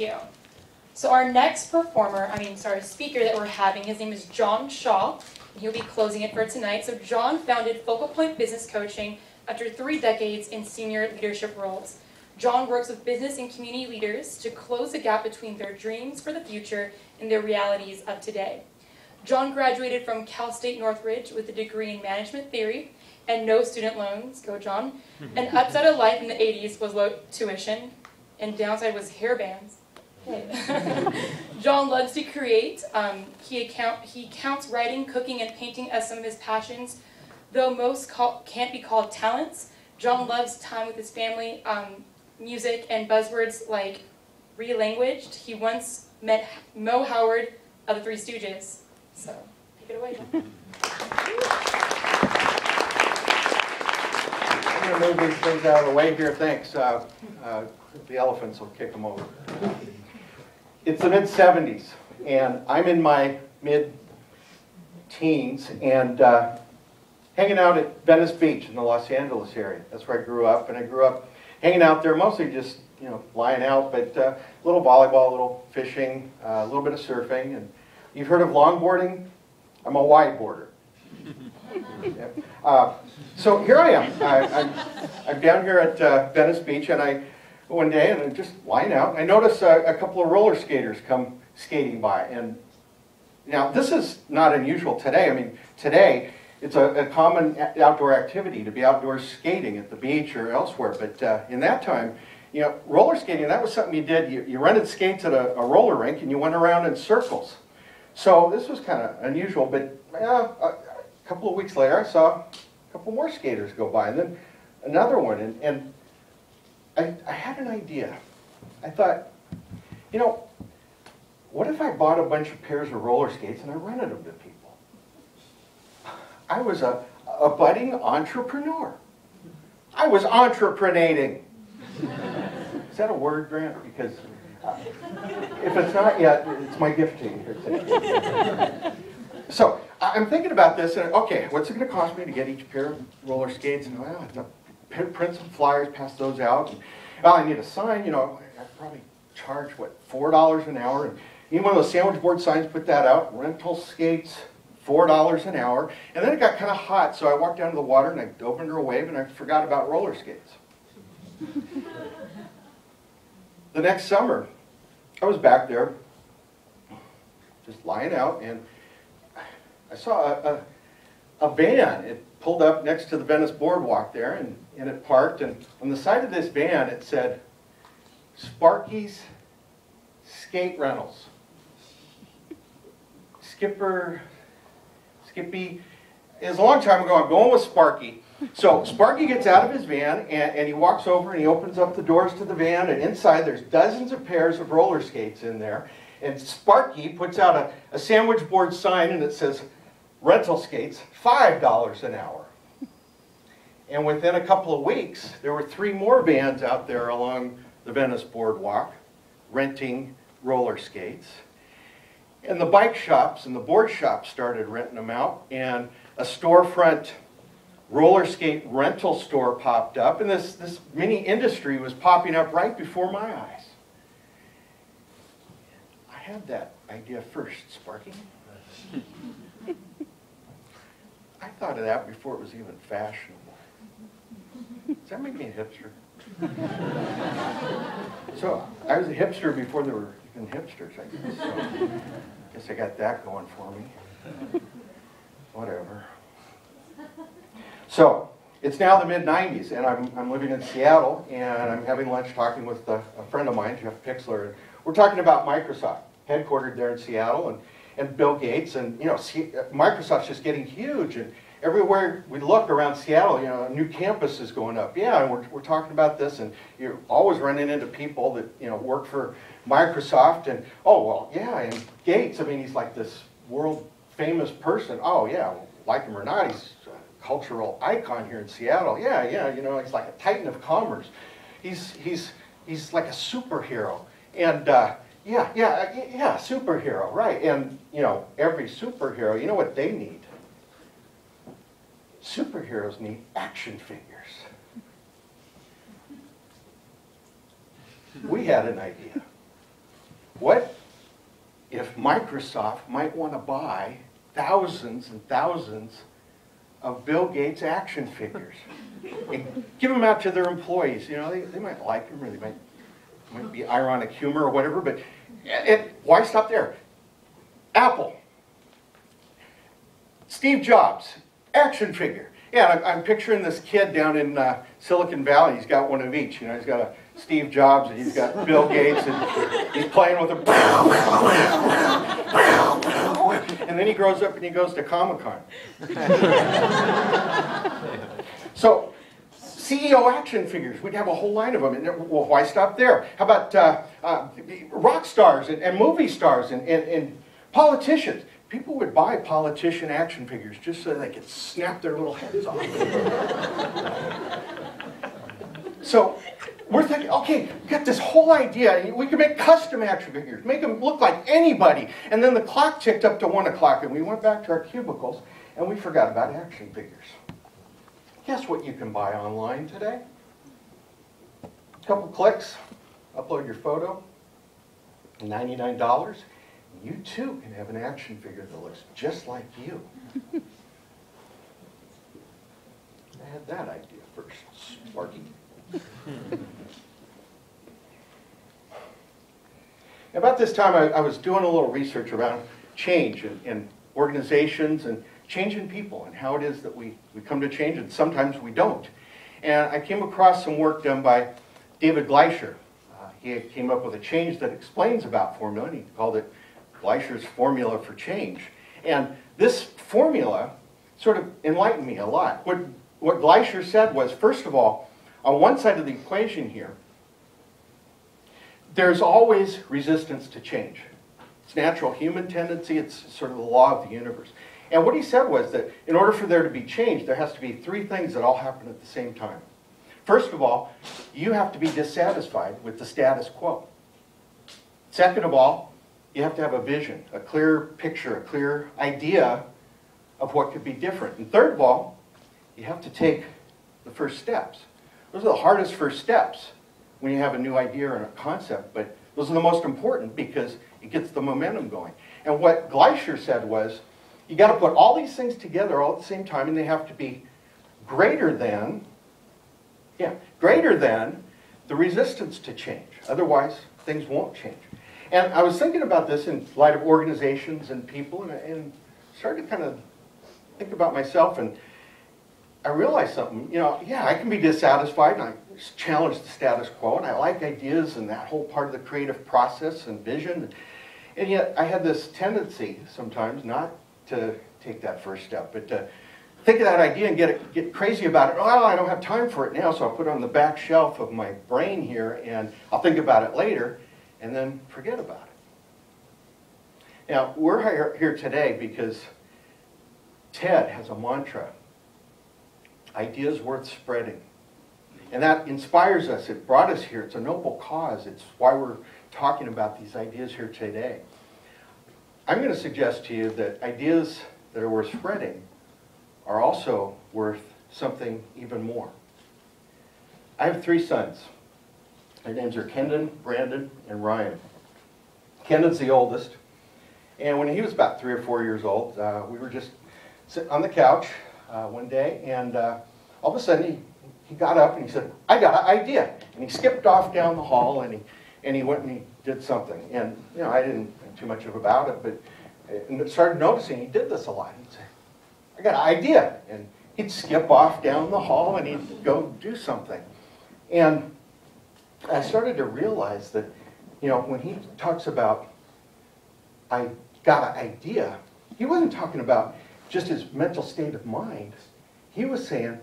you. So our next speaker that we're having, his name is John Shaw, and he'll be closing it for tonight. So John founded Focal Point Business Coaching after 3 decades in senior leadership roles. John works with business and community leaders to close the gap between their dreams for the future and their realities of today. John graduated from Cal State Northridge with a degree in management theory and no student loans, go John. And upside of life in the 80s was low tuition, and downside was hair bands. John loves to create. He counts writing, cooking, and painting as some of his passions. Though most can't be called talents, John loves time with his family, music, and buzzwords like relanguaged. He once met Mo Howard of the Three Stooges. So, take it away, John. I'm going to move these things out of the way here. Thanks. The elephants will kick them over. It's the mid-'70s, and I'm in my mid-teens, and hanging out at Venice Beach in the Los Angeles area. That's where I grew up, and I grew up hanging out there, mostly just, lying out, but a little volleyball, a little fishing, a little bit of surfing. And you've heard of longboarding? I'm a wideboarder. Yeah. So here I am. I'm down here at Venice Beach, and one day, and I'm just lying out, and I notice a couple of roller skaters come skating by. And now, this is not unusual today. I mean, today, it's a common outdoor activity to be outdoors skating at the beach or elsewhere. But in that time, roller skating, that was something you did. You rented skates at a roller rink, and you went around in circles. So this was kind of unusual, but a couple of weeks later, I saw a couple more skaters go by, and then another one, and I had an idea. I thought, what if I bought a bunch of pairs of roller skates and I rented them to people? I was a budding entrepreneur. I was entreprenating. Is that a word, Grant? Because if it's not yet, it's my gift to you here today. So I'm thinking about this, and okay, what's it going to cost me to get each pair of roller skates? And well, print some flyers, pass those out. And, well, I need a sign. I'd probably charge $4 an hour. And even one of those sandwich board signs, put that out. Rental skates, $4 an hour. And then it got kind of hot, so I walked down to the water and I opened her a wave, and I forgot about roller skates. The next summer, I was back there, just lying out, and I saw a van. It pulled up next to the Venice boardwalk there, and it parked, and on the side of this van it said, Sparky's Skate Rentals. Skippy, it was a long time ago, I'm going with Sparky. So Sparky gets out of his van, and he walks over and he opens up the doors to the van, and inside there's dozens of pairs of roller skates in there. And Sparky puts out a sandwich board sign, and it says, rental skates, $5 an hour. And within a couple of weeks, there were 3 more vans out there along the Venice boardwalk renting roller skates. And the bike shops and the board shops started renting them out, and a storefront roller skate rental store popped up, and this mini industry was popping up right before my eyes. I had that idea first, Sparky. I thought of that before it was even fashionable. Does that make me a hipster? So I was a hipster before there were even hipsters, I guess. So I guess I got that going for me. Whatever. So it's now the mid-'90s, and I'm living in Seattle, and I'm having lunch talking with a friend of mine, Jeff Pixler. And we're talking about Microsoft, headquartered there in Seattle, and Bill Gates, and Microsoft's just getting huge, and everywhere we look around Seattle, a new campus is going up. Yeah, and we're talking about this, and you're always running into people that work for Microsoft, and oh well, yeah, and Gates. I mean, he's like this world famous person. Oh yeah, like him or not, he's a cultural icon here in Seattle. Yeah, he's like a titan of commerce. He's like a superhero, and yeah, superhero, right? And every superhero, you know what they need? Superheroes need action figures. We had an idea. what if Microsoft might want to buy thousands and thousands of Bill Gates action figures and give them out to their employees? You know, they might like them, or they might be ironic humor or whatever, but why stop there? Apple. Steve Jobs, action figure. Yeah, I'm picturing this kid down in Silicon Valley. He's got one of each. You know, he's got a Steve Jobs and he's got Bill Gates, and he's playing with them. And then he grows up and he goes to Comic-Con. So, CEO action figures, we'd have a whole line of them. And well, why stop there? How about rock stars and movie stars and politicians? People would buy politician action figures just so they could snap their little heads off. So we're thinking, okay, we got this whole idea. We can make custom action figures, make them look like anybody. And then the clock ticked up to 1 o'clock, and we went back to our cubicles, and we forgot about action figures. Guess what you can buy online today? A couple clicks, upload your photo, $99. You too can have an action figure that looks just like you. I had that idea first, Sparky. About this time, I was doing a little research around change in organizations and change in people and how it is that we come to change, and sometimes we don't. And I came across some work done by David Gleischer. He came up with a change that explains about formula, and he called it Gleischer's formula for change. And this formula sort of enlightened me a lot. What Gleischer said was, first of all, on one side of the equation here, there's always resistance to change. It's natural human tendency, it's sort of the law of the universe. And what he said was that in order for there to be change, there has to be three things that all happen at the same time. First of all, you have to be dissatisfied with the status quo. Second of all, you have to have a vision, a clear picture, a clear idea of what could be different. And third of all, you have to take the first steps. Those are the hardest first steps when you have a new idea and a concept, but those are the most important because it gets the momentum going. And what Gleischer said was, you got to put all these things together all at the same time, and they have to be greater than the resistance to change. Otherwise, things won't change. And I was thinking about this in light of organizations and people, and started to kind of think about myself, and I realized something. You know, yeah, I can be dissatisfied, and I challenge the status quo, and I like ideas and that whole part of the creative process and vision. And yet, I had this tendency sometimes not to take that first step, but to think of that idea and get crazy about it. Oh, I don't have time for it now, so I'll put it on the back shelf of my brain here, and I'll think about it later, and then forget about it. Now, we're here today because TED has a mantra, ideas worth spreading. And that inspires us. It brought us here. It's a noble cause. It's why we're talking about these ideas here today. I'm going to suggest to you that ideas that are worth spreading are also worth something even more. I have 3 sons. Their names are Kendon, Brandon, and Ryan. Kendon's the oldest, and when he was about 3 or 4 years old, we were just sitting on the couch one day, and all of a sudden he got up and he said, "I got an idea," and he skipped off down the hall and he went and he did something. And you know, I didn't think too much about it, but I started noticing he did this a lot. He'd say, "I got an idea," and he'd skip off down the hall and he'd go do something. And I started to realize that, you know, when he talks about, "I got an idea," he wasn't talking about just his mental state of mind. He was saying,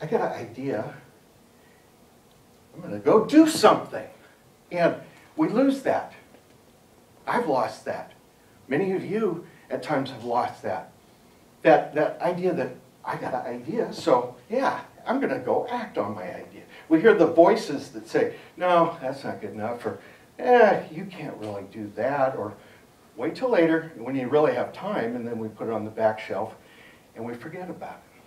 "I got an idea. I'm going to go do something." And we lose that. I've lost that. Many of you at times have lost that. That idea that I got an idea, so yeah, I'm going to go act on my idea. We hear the voices that say, "No, that's not good enough," or "You can't really do that," or "Wait till later when you really have time," and then we put it on the back shelf and we forget about it.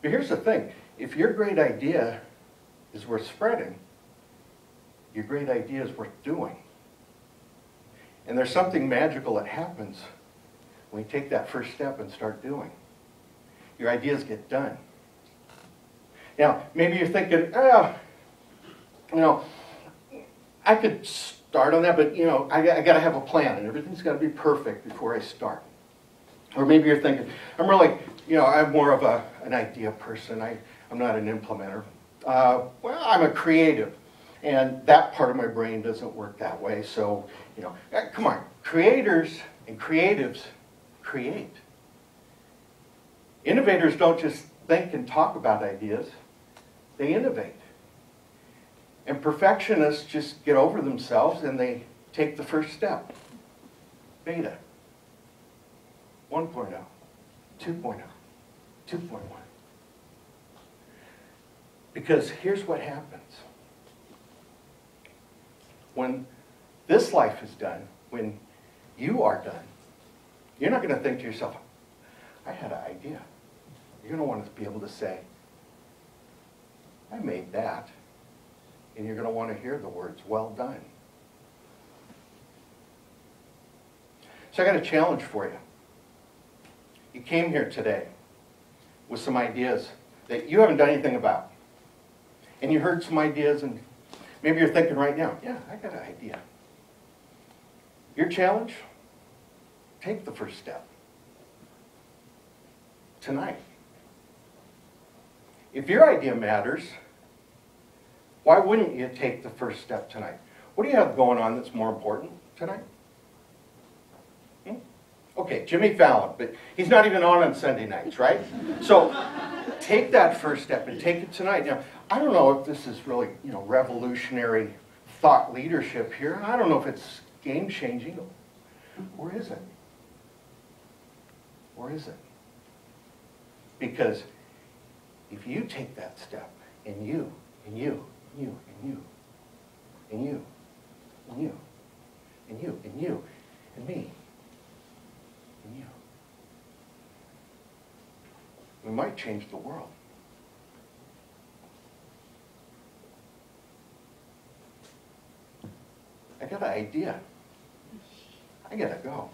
But here's the thing, if your great idea is worth spreading, your great idea is worth doing. And there's something magical that happens when you take that first step and start doing. Your ideas get done. Now, maybe you're thinking, I could start on that, but I got to have a plan, and everything's got to be perfect before I start. Or maybe you're thinking, I'm more of an idea person. I'm not an implementer. Well, I'm a creative, and that part of my brain doesn't work that way. So, come on, creators and creatives create. Innovators don't just think and talk about ideas, they innovate. And perfectionists just get over themselves and they take the first step. Beta. 1.0, 2.0, 2.1. Because here's what happens. When this life is done, when you are done, you're not going to think to yourself, I had an idea. You're going to want to be able to say, I made that. And you're going to want to hear the words, well done. So I got a challenge for you. You came here today with some ideas that you haven't done anything about. And you heard some ideas, and maybe you're thinking right now, yeah, I got an idea. Your challenge? Take the first step. Tonight. If your idea matters, why wouldn't you take the first step tonight? What do you have going on that's more important tonight? Okay, Jimmy Fallon, but he's not even on Sunday nights, right? So take that first step and take it tonight. Now, I don't know if this is really, revolutionary thought leadership here. I don't know if it's game-changing. Or is it? Or is it? Because if you take that step, and you, and you, and you, and you, and you, and you, and you, and you, and me, and you, we might change the world. I got an idea. I gotta go.